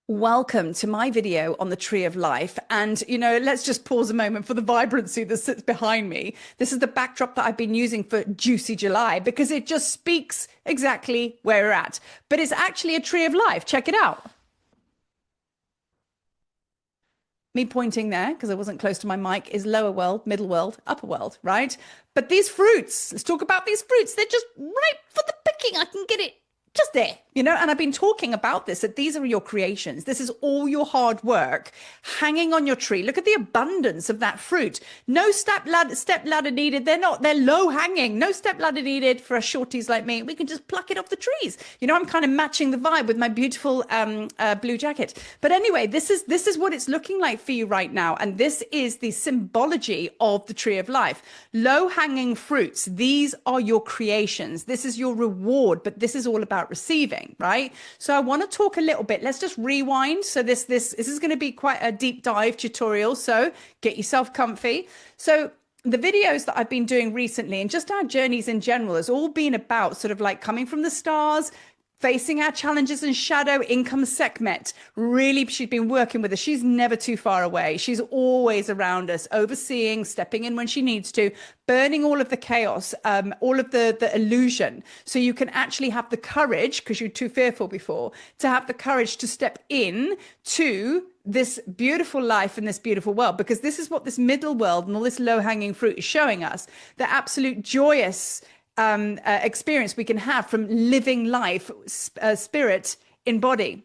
Welcome to my video on the tree of life. And, let's just pause a moment for the vibrancy that sits behind me. This is the backdrop that I've been using for Juicy July because it just speaks exactly where we're at. But it's actually a tree of life. Check it out. Me pointing there, because I wasn't close to my mic, is lower world, middle world, upper world, right? But these fruits, let's talk about these fruits. They're just ripe for the picking. I can get it just there, and I've been talking about this, that these are your creations. This is all your hard work hanging on your tree. Look at the abundance of that fruit. No step ladder needed. They're low hanging. No step ladder needed for us shorties like me. We can just pluck it off the trees. I'm kind of matching the vibe with my beautiful blue jacket. But anyway, this is what it's looking like for you right now. And this is the symbology of the tree of life. Low hanging fruits. These are your creations. This is your reward, but this is all about receiving, right? So I want to talk a little bit. Let's just rewind. So this is going to be quite a deep dive tutorial. So get yourself comfy. So the videos that I've been doing recently and just our journeys in general has all been about sort of like coming from the stars, facing our challenges and shadow. Income Sekhmet, really, she's been working with us. She's never too far away. She's always around us, overseeing, stepping in when she needs to, burning all of the chaos, all of the illusion. So you can actually have the courage, because you're too fearful before, to have the courage to step in to this beautiful life and this beautiful world, because this is what this middle world and all this low-hanging fruit is showing us, the absolute joyous experience we can have from living life, spirit in body.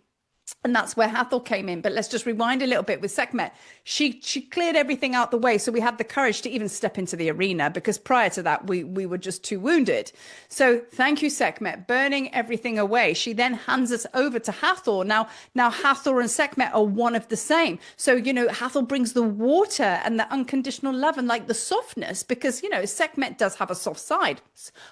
And that's where Hathor came in. But let's just rewind a little bit with Sekhmet. She cleared everything out the way. So we had the courage to even step into the arena, because prior to that, we were just too wounded. So thank you, Sekhmet, burning everything away. She then hands us over to Hathor. Now Hathor and Sekhmet are one of the same. So, Hathor brings the water and the unconditional love and like the softness, because, Sekhmet does have a soft side.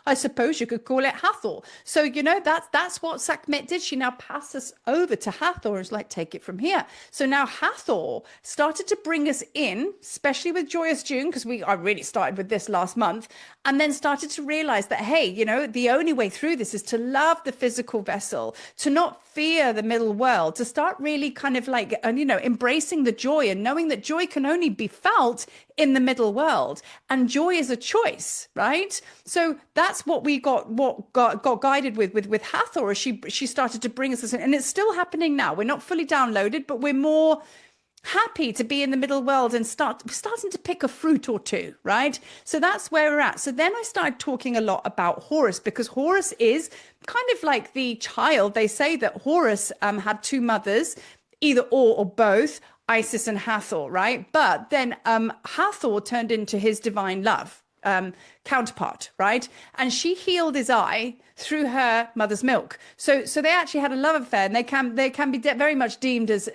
I suppose you could call it Hathor. So, that's what Sekhmet did. She now passes over to Hathor. Hathor is like, take it from here. So now Hathor started to bring us in, especially with Joyous June, because I really started with this last month, and then started to realize that, hey, the only way through this is to love the physical vessel, to not fear the middle world, to start really kind of like, embracing the joy and knowing that joy can only be felt in the middle world, and joy is a choice, right? So that's what we got guided with Hathor, as she started to bring us this, and it's still happening now. We're not fully downloaded, but we're more happy to be in the middle world and starting to pick a fruit or two, right? So that's where we're at. So then I started talking a lot about Horus, because Horus is kind of like the child. They say that Horus had two mothers, either or both, Isis and Hathor, right? But then Hathor turned into his divine love counterpart, right? And she healed his eye through her mother's milk. So they actually had a love affair, and they can be very much deemed as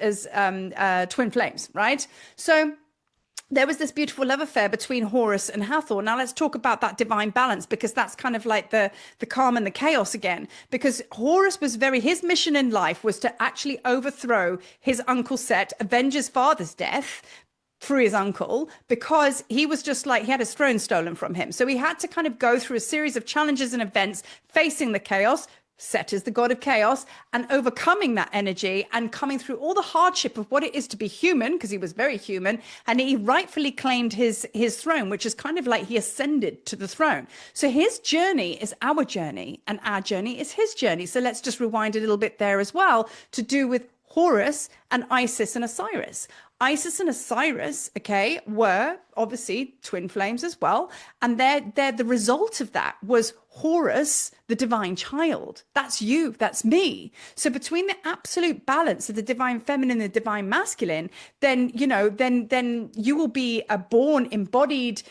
twin flames, right? So there was this beautiful love affair between Horus and Hathor. Now let's talk about that divine balance, because that's kind of like the calm and the chaos again. Because Horus was his mission in life was to actually overthrow his uncle Set, avenge his father's death through his uncle, because he was just like, he had his throne stolen from him. So he had to kind of go through a series of challenges and events, facing the chaos. Set is the god of chaos, and overcoming that energy and coming through all the hardship of what it is to be human, because he was very human, and he rightfully claimed his throne, which is kind of like he ascended to the throne. So his journey is our journey, and our journey is his journey. So let's just rewind a little bit there as well, to do with Horus and Isis and Osiris. Isis and Osiris, okay, were obviously twin flames as well. And the result of that was Horus, the divine child. That's you, that's me. So between the absolute balance of the divine feminine and the divine masculine, then you will be a born, embodied,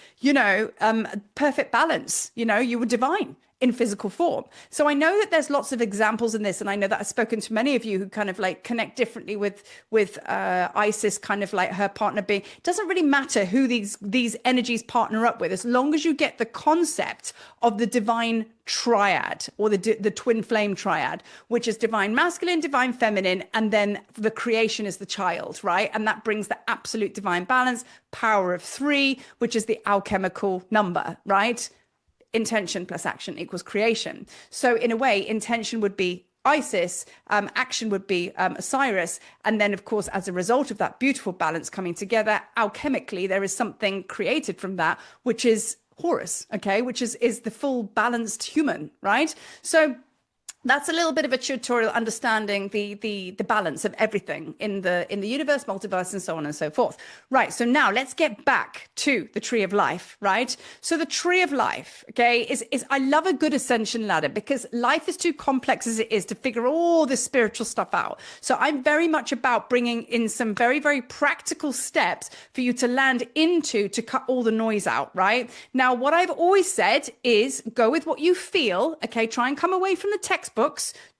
perfect balance. You were divine in physical form. So I know that there's lots of examples in this, and I know that I've spoken to many of you who kind of like connect differently with Isis, kind of like her partner being. It doesn't really matter who these energies partner up with, as long as you get the concept of the divine triad, or the twin flame triad, which is divine masculine, divine feminine, and then the creation is the child, right? And that brings the absolute divine balance, power of 3, which is the alchemical number, right? Intention plus action equals creation. So in a way, intention would be Isis, action would be Osiris. And then, of course, as a result of that beautiful balance coming together, alchemically, there is something created from that, which is Horus, okay, which is the full balanced human, right? So that's a little bit of a tutorial understanding the balance of everything in the universe, multiverse, and so on and so forth. Right. So now let's get back to the tree of life, right? So the tree of life, okay, is I love a good ascension ladder because life is too complex as it is to figure all this spiritual stuff out. So I'm very much about bringing in some very, very practical steps for you to land into to cut all the noise out, right? Now, what I've always said is go with what you feel, okay? Try and come away from the textbooks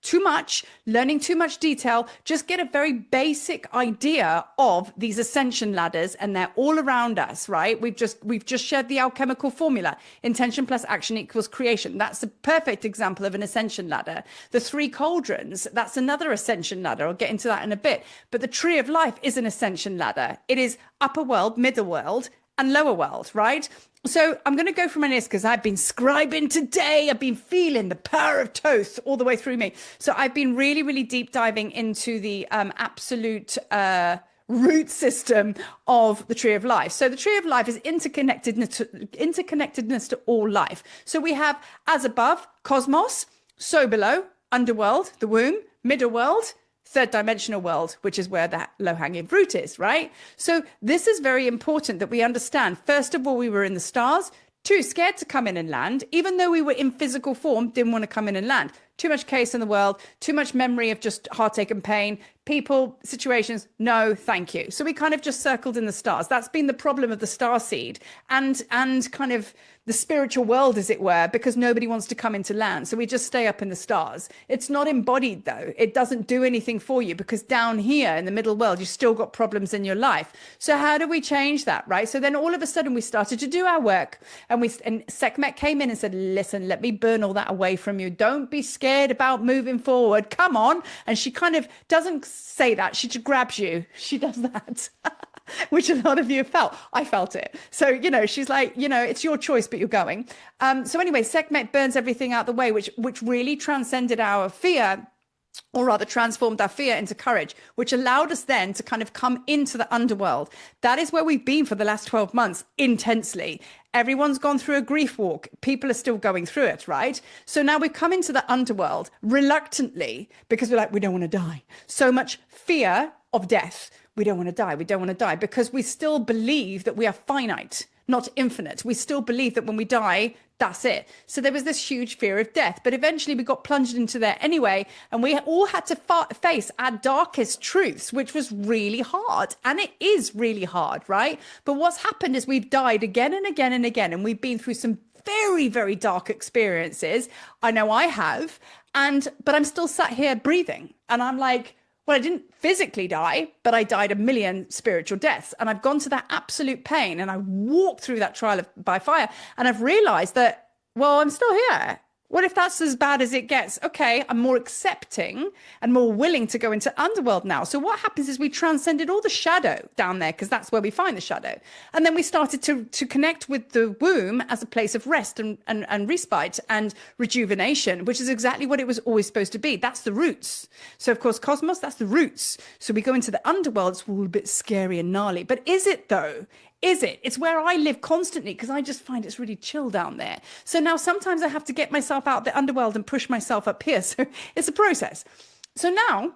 too much, learning too much detail. Just get a very basic idea of these ascension ladders, and they're all around us, right? We've just shared the alchemical formula. Intention plus action equals creation. That's a perfect example of an ascension ladder. The three cauldrons, that's another ascension ladder. I'll get into that in a bit. But the tree of life is an ascension ladder. It is upper world, middle world, and lower world, right? So I'm going to go from my list because I've been scribing today. I've been feeling the power of Thoth all the way through me. So I've been really, really deep diving into the absolute root system of the tree of life. So the tree of life is interconnectedness to all life. So we have as above, cosmos, so below, underworld, the womb, middle world, third dimensional world, which is where that low-hanging fruit is, right? So this is very important that we understand. First of all, we were in the stars, too scared to come in and land, even though we were in physical form, didn't want to come in and land. Too much chaos in the world, too much memory of just heartache and pain, people, situations, no, thank you. So we kind of just circled in the stars. That's been the problem of the star seed and kind of the spiritual world, as it were, because nobody wants to come into land. So we just stay up in the stars. It's not embodied, though. It doesn't do anything for you because down here in the middle world, you've still got problems in your life. So how do we change that, right? So then all of a sudden we started to do our work, and Sekhmet came in and said, listen, let me burn all that away from you. Don't be scared about moving forward. Come on. And she kind of doesn't say that. She just grabs you. She does that. Which a lot of you have felt. I felt it. So, she's like, it's your choice, but you're going. So anyway, Sekhmet burns everything out the way, which really transcended our fear, or rather transformed our fear into courage, which allowed us then to kind of come into the underworld. That is where we've been for the last 12 months, intensely. Everyone's gone through a grief walk. People are still going through it, right? So now we've come into the underworld reluctantly because we're like, we don't want to die. So much fear of death. We don't want to die. We don't want to die because we still believe that we are finite, not infinite. We still believe that when we die, that's it. So there was this huge fear of death, but eventually we got plunged into there anyway. And we all had to face our darkest truths, which was really hard. And it is really hard, right? But what's happened is we've died again and again and again. And we've been through some very, very dark experiences. I know I have. But I'm still sat here breathing. And I'm like, well, I didn't physically die, but I died a million spiritual deaths. And I've gone to that absolute pain. And I walked through that trial by fire. And I've realized that, well, I'm still here. What if that's as bad as it gets? Okay, I'm more accepting and more willing to go into underworld now. So what happens is we transcended all the shadow down there because that's where we find the shadow. And then we started to connect with the womb as a place of rest and respite and rejuvenation, which is exactly what it was always supposed to be. That's the roots. So of course, cosmos, that's the roots. So we go into the underworld, it's all a bit scary and gnarly. But is it though? Is it? It's where I live constantly because I just find it's really chill down there. So now sometimes I have to get myself out of the underworld and push myself up here. So it's a process. So now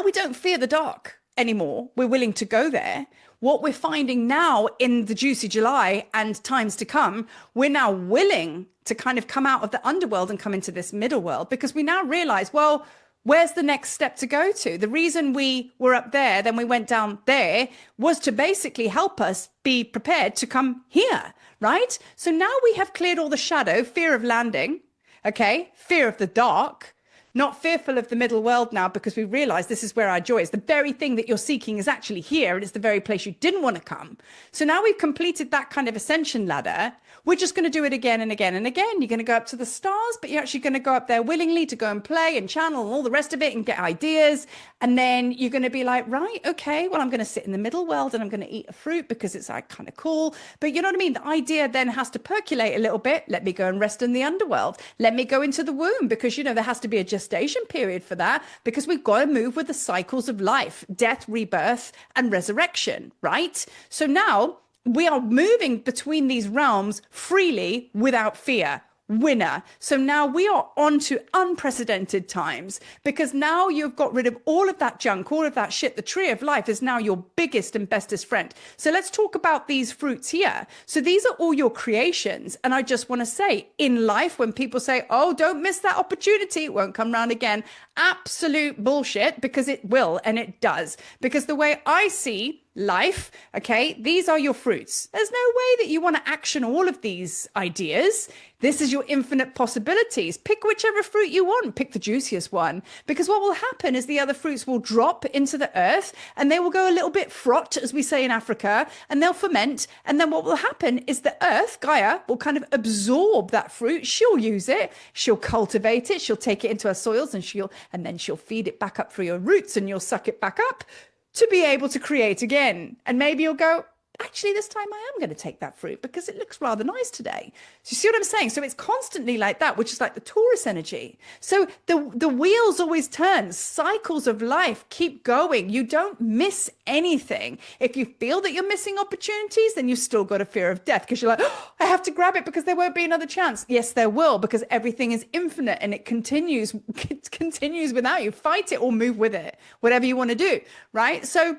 we don't fear the dark anymore. We're willing to go there. What we're finding now in the juicy July and times to come, we're now willing to kind of come out of the underworld and come into this middle world because we now realize, well, where's the next step to go to? The reason we were up there, then we went down there, was to basically help us be prepared to come here, right? So now we have cleared all the shadow, fear of landing, okay? Fear of the dark, not fearful of the middle world now because we realize this is where our joy is. The very thing that you're seeking is actually here, and it's the very place you didn't want to come. So now we've completed that kind of ascension ladder. We're just going to do it again and again and again. You're going to go up to the stars, but you're actually going to go up there willingly to go and play and channel and all the rest of it and get ideas. And then you're going to be like, right, okay, well, I'm going to sit in the middle world and I'm going to eat a fruit because it's like kind of cool. But you know what I mean? The idea then has to percolate a little bit. Let me go and rest in the underworld. Let me go into the womb because, there has to be a gestation period for that, because we've got to move with the cycles of life, death, rebirth, and resurrection, right? So now we are moving between these realms freely without fear. Winner. So now we are on to unprecedented times, because now you've got rid of all of that junk, all of that shit. The tree of life is now your biggest and bestest friend. So let's talk about these fruits here. So these are all your creations. And I just want to say, in life, when people say, oh, don't miss that opportunity, it won't come round again, absolute bullshit, because it will, and it does. Because the way I see life, okay, these are your fruits. There's no way that you want to action all of these ideas. This is your infinite possibilities. Pick whichever fruit you want. Pick the juiciest one. Because what will happen is the other fruits will drop into the earth, and they will go a little bit frot, as we say in Africa, and they'll ferment. And then what will happen is the earth, Gaia, will kind of absorb that fruit. She'll use it. She'll cultivate it. She'll take it into her soils, and then she'll feed it back up through your roots, and you'll suck it back up to be able to create again. And maybe you'll go, actually, this time I am going to take that fruit because it looks rather nice today. So you see what I'm saying? So it's constantly like that, which is like the Taurus energy. So the wheels always turn. Cycles of life keep going. You don't miss anything. If you feel that you're missing opportunities, then you've still got a fear of death, because you're like, oh, I have to grab it because there won't be another chance. Yes, there will, because everything is infinite and it continues without you. Fight it or move with it, whatever you want to do, right? So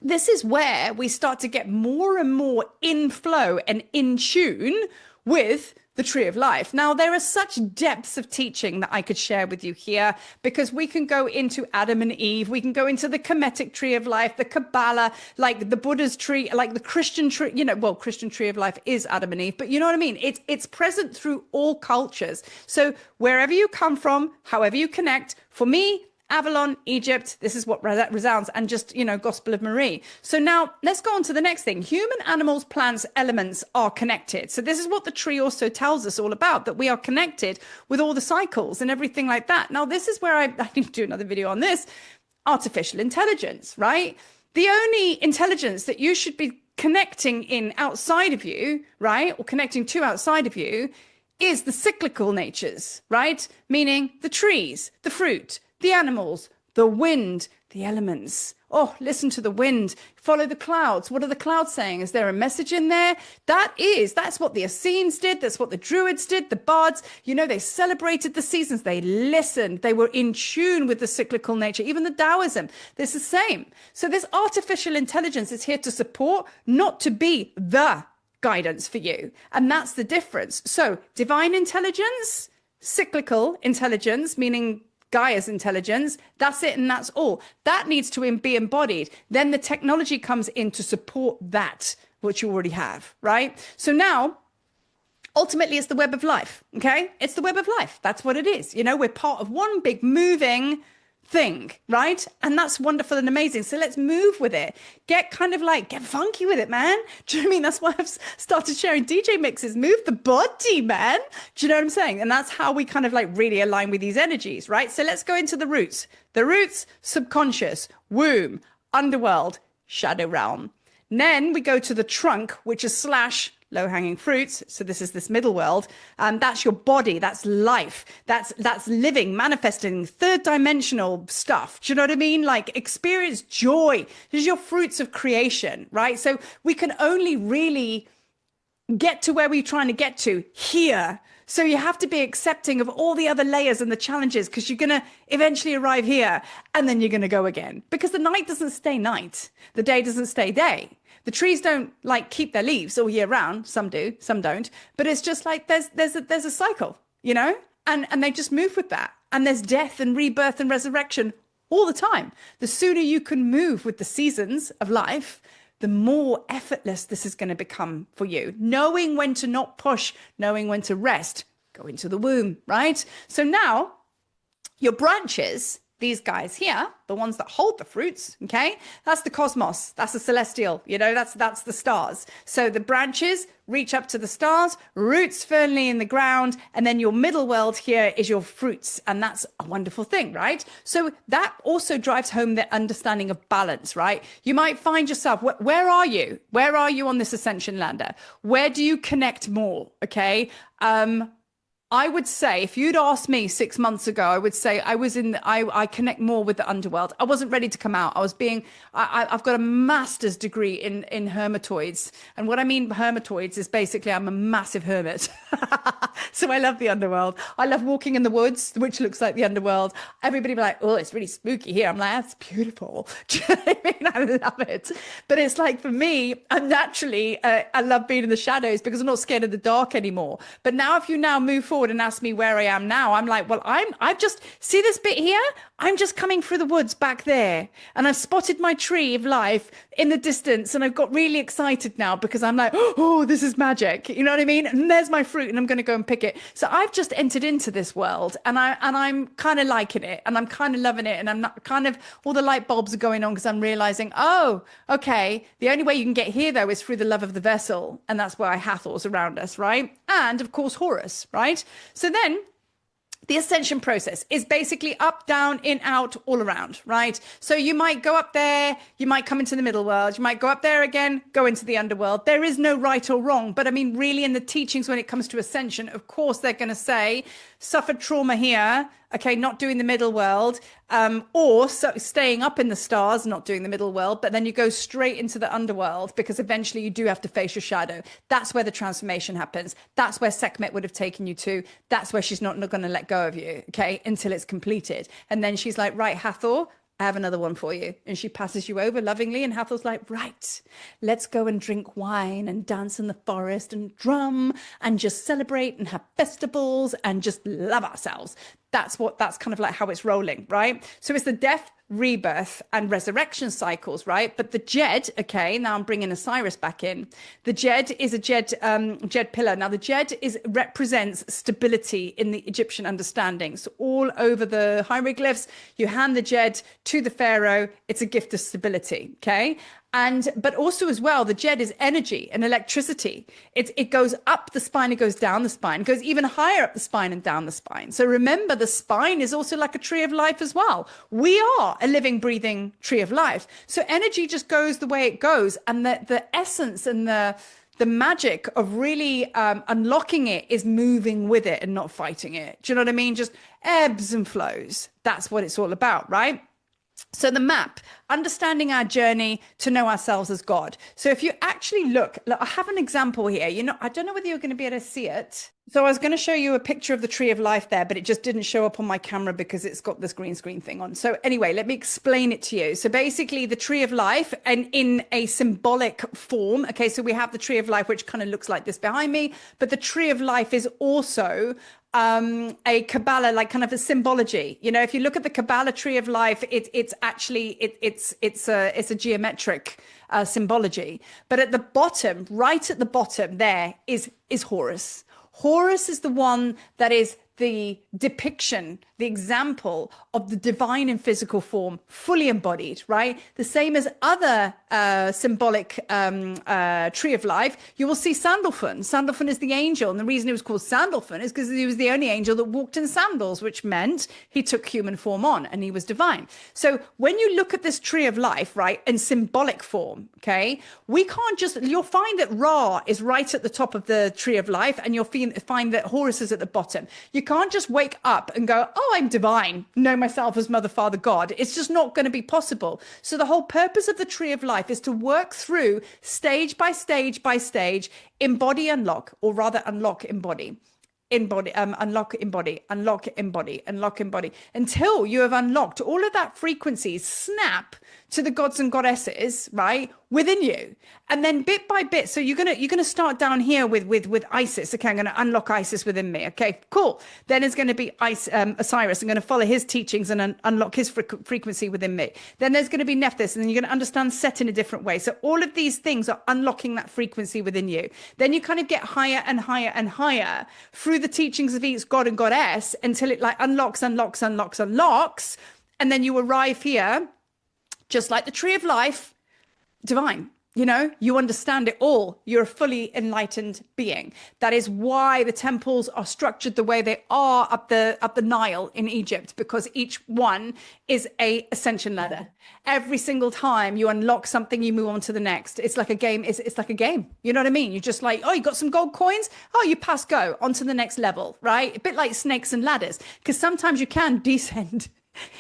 this is where we start to get more and more in flow and in tune with the tree of life. Now, there are such depths of teaching that I could share with you here, because we can go into Adam and Eve. We can go into the Kemetic tree of life, the Kabbalah, like the Buddha's tree, like the Christian tree, Christian tree of life is Adam and Eve, but you know what I mean? It's present through all cultures. So wherever you come from, however you connect, for me, Avalon, Egypt, this is what resounds, and just, Gospel of Marie. So now let's go on to the next thing. Human, animals, plants, elements are connected. So this is what the tree also tells us all about, that we are connected with all the cycles and everything like that. Now, this is where I need to do another video on this. Artificial intelligence, right? The only intelligence that you should be connecting in outside of you, right? Or connecting to outside of you is the cyclical natures, right? Meaning the trees, the fruit, the animals, the wind, the elements. Oh, listen to the wind. Follow the clouds. What are the clouds saying? Is there a message in there? That's what the Essenes did. That's what the Druids did. The bards, they celebrated the seasons. They listened. They were in tune with the cyclical nature. Even the Taoism, this is the same. So this artificial intelligence is here to support, not to be the guidance for you. And that's the difference. So divine intelligence, cyclical intelligence, meaning Gaia's intelligence, that's it and that's all. That needs to be embodied. Then the technology comes in to support that, which you already have, right? So now, ultimately, it's the web of life, okay? It's the web of life. That's what it is. We're part of one big moving thing, right? And that's wonderful and amazing. So let's move with it. Get funky with it, man. Do you know what I mean? That's why I've started sharing DJ mixes. Move the body, man. Do you know what I'm saying? And that's how we kind of really align with these energies, right? So let's go into the roots. The roots, subconscious, womb, underworld, shadow realm. And then we go to the trunk, which is / low-hanging fruits. So this is this middle world. That's your body. That's life. That's living, manifesting, third dimensional stuff. Do you know what I mean? Like experience joy. This is your fruits of creation, right? So we can only really get to where we're trying to get to here. So you have to be accepting of all the other layers and the challenges, because you're going to eventually arrive here, and then you're going to go again, because the night doesn't stay night. The day doesn't stay day. The trees don't keep their leaves all year round. Some do, some don't. But it's just like there's a cycle, and they just move with that. And there's death and rebirth and resurrection all the time. The sooner you can move with the seasons of life, the more effortless this is going to become for you. Knowing when to not push, knowing when to rest, go into the womb, right? So now your branches, these guys here, the ones that hold the fruits, okay? That's the cosmos. That's the celestial, that's the stars. So the branches reach up to the stars, roots firmly in the ground, and then your middle world here is your fruits. And that's a wonderful thing, right? So that also drives home the understanding of balance, right? You might find yourself, where are you? Where are you on this ascension lander? Where do you connect more, okay? I would say if you'd asked me 6 months ago, I would say I connect more with the underworld. I wasn't ready to come out. I've got a master's degree in hermitoids. And what I mean by hermitoids is basically I'm a massive hermit. So I love the underworld. I love walking in the woods, which looks like the underworld. Everybody be like, oh, it's really spooky here. I'm like, that's beautiful. Do you know what I mean? I love it. But it's like for me, I'm naturally, I love being in the shadows because I'm not scared of the dark anymore. But now if you now move forward and ask me where I am now, I'm like, well, I've just, see this bit here? I'm just coming through the woods back there. And I've spotted my tree of life in the distance. And I've got really excited now because I'm like, oh, this is magic. You know what I mean? And there's my fruit and I'm going to go and pick it. So I've just entered into this world and I'm kind of liking it and I'm kind of loving it. And I'm not kind of, all the light bulbs are going on because I'm realizing, oh, okay. The only way you can get here though is through the love of the vessel. And that's why Hathor's around us, right? And of course, Horus, right? So then the ascension process is basically up, down, in, out, all around, right? So you might go up there, you might come into the middle world, you might go up there again, go into the underworld. There is no right or wrong. But I mean, really in the teachings when it comes to ascension, of course, they're going to say, suffered trauma here, okay, not doing the middle world, or staying up in the stars, not doing the middle world, but then you go straight into the underworld because eventually you do have to face your shadow. That's where the transformation happens. That's where Sekhmet would have taken you to. That's where she's not going to let go of you, okay, until it's completed. And then she's like, right, Hathor, I have another one for you. And she passes you over lovingly. And Hathor's like, right, let's go and drink wine and dance in the forest and drum and just celebrate and have festivals and just love ourselves. That's kind of like how it's rolling, right? So it's the death, rebirth and resurrection cycles, right? But the Jed, okay, now I'm bringing Osiris back in. The Jed is a Jed pillar. Now the Jed represents stability in the Egyptian understanding. So all over the hieroglyphs, you hand the Jed to the pharaoh. It's a gift of stability, okay? But also as well, the Jed is energy and electricity. It goes up the spine, it goes down the spine, it goes even higher up the spine and down the spine. So remember, the spine is also like a tree of life as well. We are a living, breathing tree of life. So energy just goes the way it goes. And the essence and the magic of really unlocking it is moving with it and not fighting it. Do you know what I mean? Just ebbs and flows. That's what it's all about, right? So the map, understanding our journey to know ourselves as God. So if you actually look, I have an example here. I don't know whether you're going to be able to see it. So I was going to show you a picture of the tree of life there, but it just didn't show up on my camera because it's got this green screen thing on. So anyway, let me explain it to you. So basically the tree of life and in a symbolic form. Okay, so we have the tree of life, which kind of looks like this behind me, but the tree of life is also a Kabbalah, like kind of a symbology. If you look at the Kabbalah tree of life, it's a geometric symbology. But at the bottom, right at the bottom, there is Horus. Horus is the one that is the depiction, the example of the divine in physical form, fully embodied, right? The same as other symbolic tree of life, you will see Sandalphon. Sandalphon is the angel. And the reason it was called Sandalphon is because he was the only angel that walked in sandals, which meant he took human form on and he was divine. So when you look at this tree of life, right, in symbolic form, okay, we can't just, you'll find that Ra is right at the top of the tree of life and you'll find that Horus is at the bottom. You can't just wake up and go, oh, I'm divine, know myself as Mother, Father, God. It's just not going to be possible. So the whole purpose of the tree of life is to work through stage by stage by stage, embody, unlock, or rather unlock, embody. Unlock, embody, unlock, embody, unlock, embody, until you have unlocked all of that frequencies, snap to the gods and goddesses, right, within you. And then bit by bit, so you're gonna start down here with Isis. Okay, I'm gonna unlock Isis within me. Okay, cool. Then it's gonna be Osiris. I'm gonna follow his teachings and unlock his frequency within me. Then there's gonna be Nephthys, and then you're gonna understand Set in a different way. So all of these things are unlocking that frequency within you. Then you kind of get higher and higher and higher through the teachings of each god and goddess until it like unlocks, and then you arrive here, just like the tree of life, divine. You know, you understand it all. You're a fully enlightened being. That is why the temples are structured the way they are up the Nile in Egypt, because each one is a ascension ladder. Every single time you unlock something, you move on to the next. It's like a game. It's like a game. You know what I mean? You're just like, oh, you got some gold coins. Oh, you pass go on to the next level, right? A bit like snakes and ladders, because sometimes you can descend.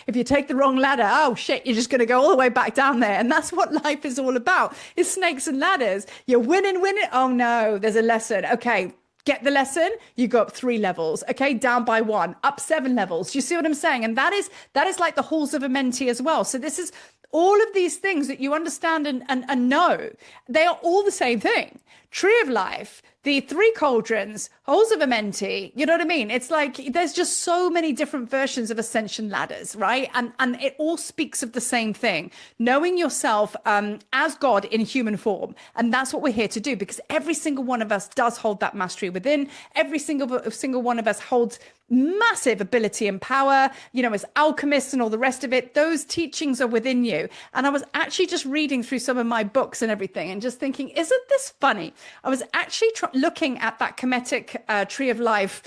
If you take the wrong ladder, oh shit, you're just going to go all the way back down there. And that's what life is all about. It's snakes and ladders. You're winning. Oh no, there's a lesson. Okay, get the lesson. You go up 3 levels. Okay, down by 1, up 7 levels. Do you see what I'm saying? And that is like the halls of a mentee as well. So this is all of these things that you understand and know. They are all the same thing. Tree of Life, the 3 cauldrons, halls of a mentee, you know what I mean? It's like there's just so many different versions of ascension ladders, right? And it all speaks of the same thing, knowing yourself as God in human form. And that's what we're here to do, because every single one of us does hold that mastery within. Every single one of us holds massive ability and power, you know, as alchemists and all the rest of it. Those teachings are within you. And I was actually just reading through some of my books and everything and just thinking, isn't this funny? I was actually looking at that Kemetic Tree of Life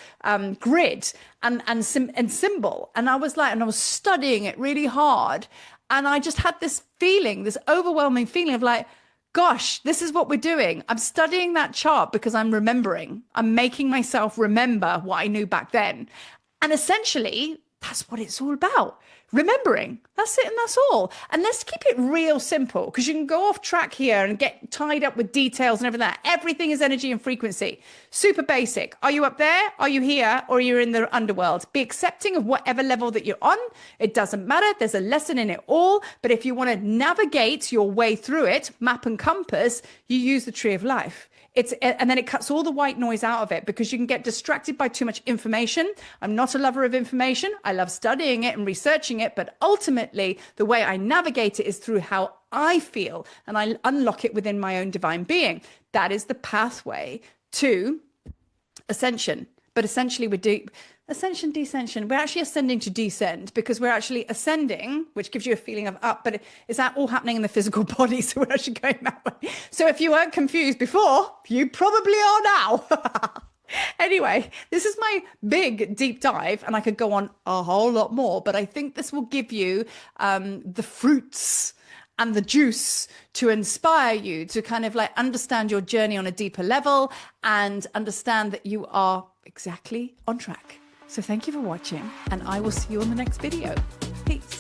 grid and symbol. And I was like, and I was studying it really hard. And I just had this feeling, this overwhelming feeling of like, gosh, this is what we're doing. I'm studying that chart because I'm remembering. I'm making myself remember what I knew back then. And essentially, that's what it's all about. Remembering. That's it and that's all. And let's keep it real simple, because you can go off track here and get tied up with details and everything. Everything is energy and frequency. Super basic. Are you up there? Are you here? Or you're in the underworld? Be accepting of whatever level that you're on. It doesn't matter. There's a lesson in it all. But if you want to navigate your way through it, map and compass, you use the Tree of Life. And then it cuts all the white noise out of it, because you can get distracted by too much information. I'm not a lover of information. I love studying it and researching it, but ultimately the way I navigate it is through how I feel, and I unlock it within my own divine being. That is the pathway to ascension. But essentially ascension, descension. We're actually ascending to descend, because we're actually ascending, which gives you a feeling of up, but is that all happening in the physical body? So we're actually going that way. So if you weren't confused before, you probably are now. Anyway, this is my big deep dive, and I could go on a whole lot more, but I think this will give you the fruits and the juice to inspire you to kind of like understand your journey on a deeper level and understand that you are exactly on track. So thank you for watching, and I will see you on the next video. Peace.